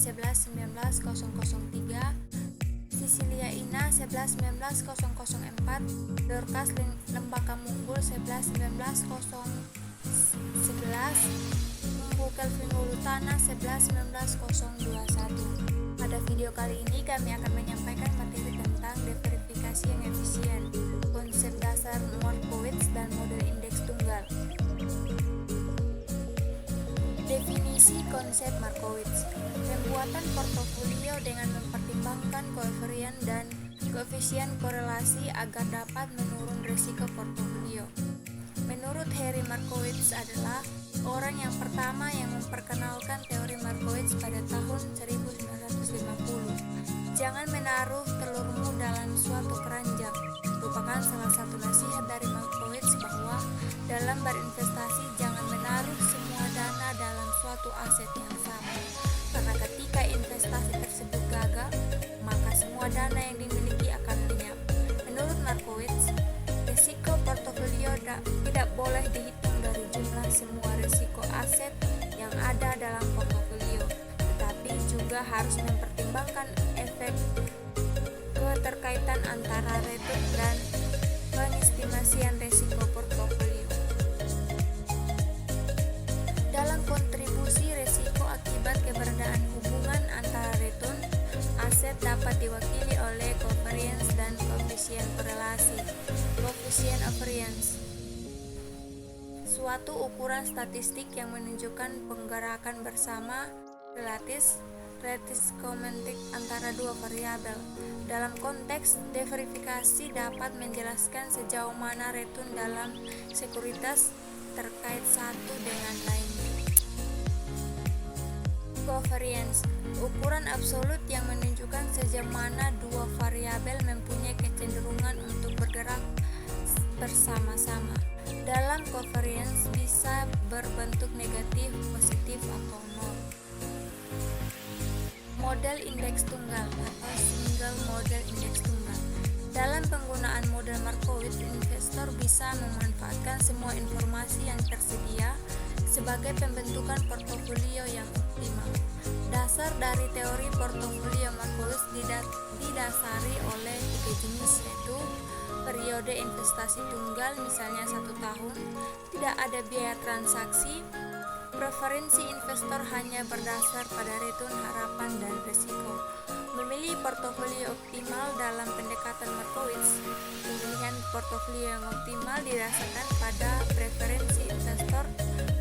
11.19.003, Sisilia Ina 11.19.004, Dorcas Lembaka Munggul 11.19.011, Umbu Kelvin Wulutana 11.19.021. Pada video kali ini kami akan menyampaikan materi tentang deverifikasi yang efisien, konsep dasar Markowitz dan model indeks tunggal. Definisi konsep Markowitz: pembuatan portofolio dengan mempertimbangkan koefisien dan koefisien korelasi agar dapat menurun risiko portofolio. Menurut Harry Markowitz adalah orang yang pertama yang memperkenalkan teori Markowitz pada tahun 1950. Jangan menaruh telurmu dalam suatu keranjang merupakan salah satu nasihat dari Markowitz bahwa dalam berinvestasi jangan menaruh semua dana dalam suatu aset yang sama, karena ketika investasi tersebut gagal, maka semua dana yang dimiliki akan lenyap. Menurut Markowitz, risiko portofolio tidak boleh dihitung dari jumlah semua risiko aset yang ada dalam portofolio, tetapi juga harus mempertimbangkan efek keterkaitan antara return dan pengestimasian risiko portofolio. Dalam kontribusi risiko akibat keberadaan hubungan antara return aset dapat diwakili oleh covariance dan koefisien korelasi. Koefisien of variance, suatu ukuran statistik yang menunjukkan penggerakan bersama relatif komentik antara dua variabel. Dalam konteks deverifikasi dapat menjelaskan sejauh mana return dalam sekuritas terkait satu dengan lainnya. Covariance, ukuran absolut yang menunjukkan sejauh mana dua variabel mempunyai kecenderungan untuk bergerak bersama-sama. Dalam covariance bisa berbentuk negatif, positif, atau nol. Model indeks tunggal atau single model indeks tunggal. Dalam penggunaan model Markowitz, investor bisa memanfaatkan semua informasi yang tersedia sebagai pembentukan portofolio yang optimal. Dasar dari teori portofolio Markowitz didasari oleh 3 jenis, yaitu periode investasi tunggal, misalnya 1 tahun, tidak ada biaya transaksi, preferensi investor hanya berdasar pada return, harapan, dan risiko. Memilih portofolio optimal dalam pendekatan Markowitz. Pemilihan portofolio yang optimal didasarkan pada preferensi investor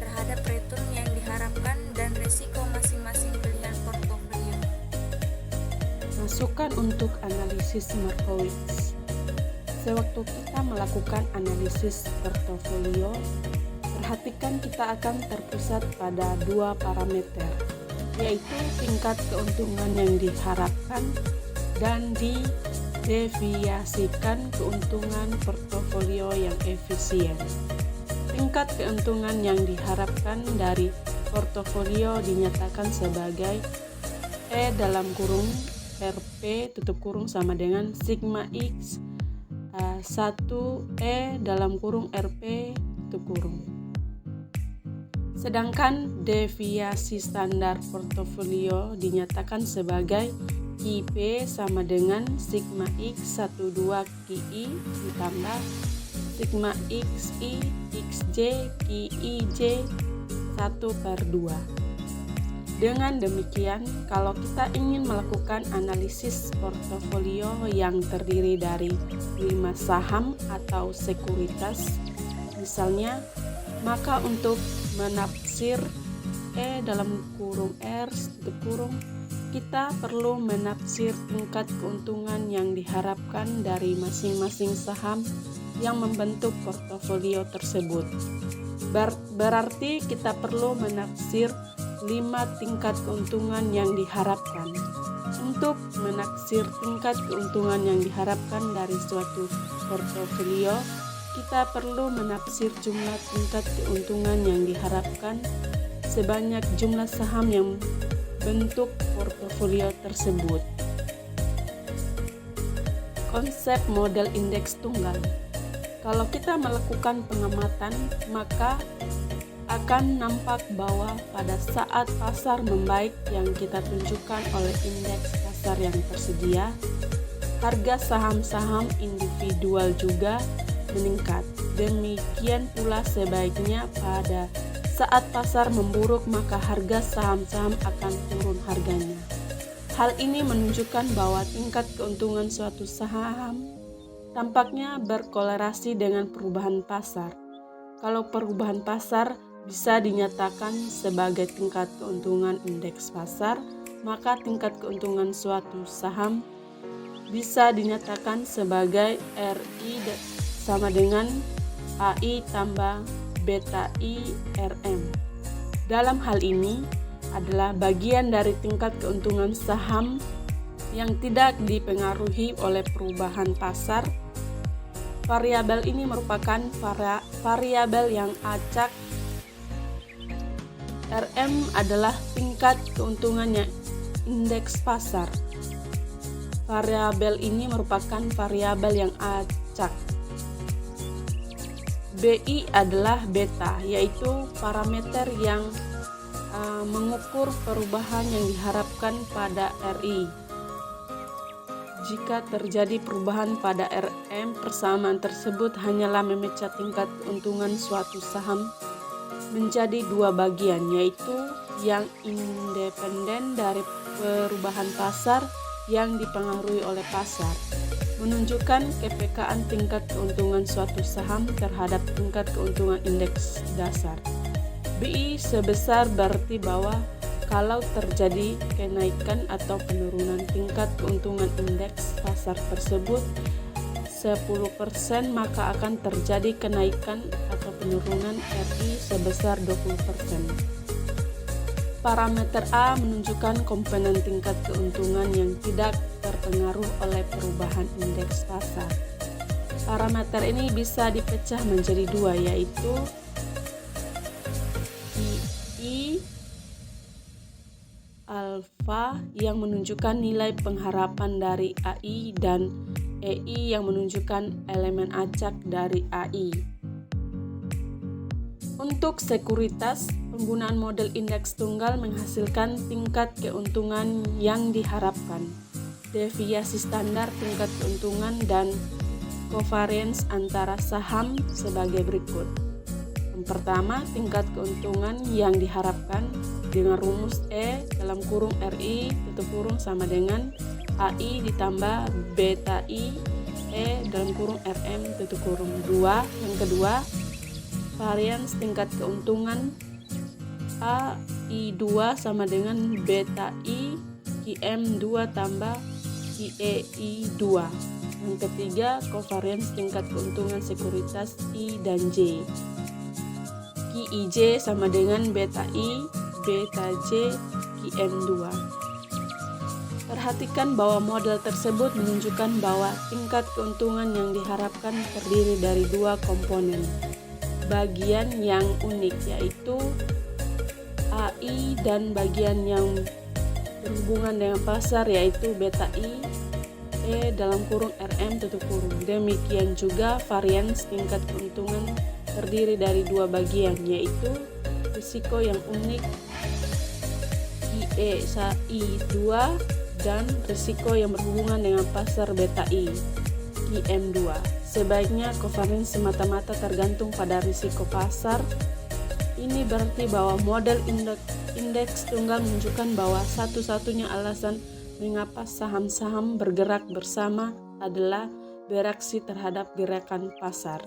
terhadap return yang diharapkan dan risiko masing-masing pilihan portofolio. Masukan untuk analisis Markowitz. Sewaktu kita melakukan analisis portofolio, perhatikan kita akan terpusat pada 2 parameter, yaitu tingkat keuntungan yang diharapkan dan dideviasikan keuntungan portofolio yang efisien. Tingkat keuntungan yang diharapkan dari portofolio dinyatakan sebagai E dalam kurung RP tutup kurung sama dengan sigma X 1 E dalam kurung RP tutup kurung. Sedangkan deviasi standar portofolio dinyatakan sebagai IP sama dengan sigma X 12 KI ditambah sigma XI XJ KIJ 1/2. Dengan demikian, kalau kita ingin melakukan analisis portofolio yang terdiri dari 5 saham atau sekuritas, misalnya, maka untuk menafsir E dalam kurung R tutup kurung, kita perlu menafsir tingkat keuntungan yang diharapkan dari masing-masing saham yang membentuk portofolio tersebut. Berarti kita perlu menafsir 5 tingkat keuntungan yang diharapkan. Untuk menaksir tingkat keuntungan yang diharapkan dari suatu portofolio, kita perlu menafsir jumlah tingkat keuntungan yang diharapkan sebanyak jumlah saham yang bentuk portofolio tersebut. Konsep model indeks tunggal. Kalau kita melakukan pengamatan, maka akan nampak bahwa pada saat pasar membaik yang kita tunjukkan oleh indeks pasar yang tersedia, harga saham-saham individual juga meningkat. Demikian pula sebaliknya pada saat pasar memburuk maka harga saham-saham akan turun harganya. Hal ini menunjukkan bahwa tingkat keuntungan suatu saham tampaknya berkolerasi dengan perubahan pasar. Kalau perubahan pasar bisa dinyatakan sebagai tingkat keuntungan indeks pasar, maka tingkat keuntungan suatu saham bisa dinyatakan sebagai RI sama dengan AI tambah beta I RM. Dalam hal ini adalah bagian dari tingkat keuntungan saham yang tidak dipengaruhi oleh perubahan pasar. Variabel ini merupakan variabel yang acak. RM adalah tingkat keuntungannya indeks pasar. Variabel ini merupakan variabel yang acak. BI adalah beta, yaitu parameter yang mengukur perubahan yang diharapkan pada RI. Jika terjadi perubahan pada RM, persamaan tersebut hanyalah memecah tingkat keuntungan suatu saham menjadi dua bagian, yaitu yang independen dari perubahan pasar yang dipengaruhi oleh pasar, menunjukkan kepekaan tingkat keuntungan suatu saham terhadap tingkat keuntungan indeks dasar. BI sebesar berarti bahwa kalau terjadi kenaikan atau penurunan tingkat keuntungan indeks pasar tersebut 10%, maka akan terjadi kenaikan atau penurunan RI sebesar 20%. Parameter A menunjukkan komponen tingkat keuntungan yang tidak terpengaruh oleh perubahan indeks pasar. Parameter ini bisa dipecah menjadi dua, yaitu I alfa yang menunjukkan nilai pengharapan dari AI dan EI yang menunjukkan elemen acak dari AI. Untuk sekuritas, penggunaan model indeks tunggal menghasilkan tingkat keuntungan yang diharapkan, deviasi standar tingkat keuntungan, dan covariance antara saham sebagai berikut. Yang pertama, tingkat keuntungan yang diharapkan dengan rumus E dalam kurung RI tutup kurung sama dengan AI ditambah beta I E dalam kurung RM tutup kurung 2. Yang kedua, varians tingkat keuntungan AI2 sama dengan beta I QM2 tambah QEI2. Yang ketiga, covariance tingkat keuntungan sekuritas I dan J. QIJ sama dengan beta I, beta J, QM2. Perhatikan bahwa model tersebut menunjukkan bahwa tingkat keuntungan yang diharapkan terdiri dari dua komponen. Bagian yang unik yaitu AI dan bagian yang berhubungan dengan pasar yaitu beta I, E dalam kurung RM tutup kurung. Demikian juga varians tingkat keuntungan terdiri dari dua bagian yaitu risiko yang unik QEI2 dan risiko yang berhubungan dengan pasar beta I QM2. Sebaiknya covariance semata-mata tergantung pada risiko pasar. Ini berarti bahwa model indeks tunggal menunjukkan bahwa satu-satunya alasan mengapa saham-saham bergerak bersama adalah bereaksi terhadap gerakan pasar.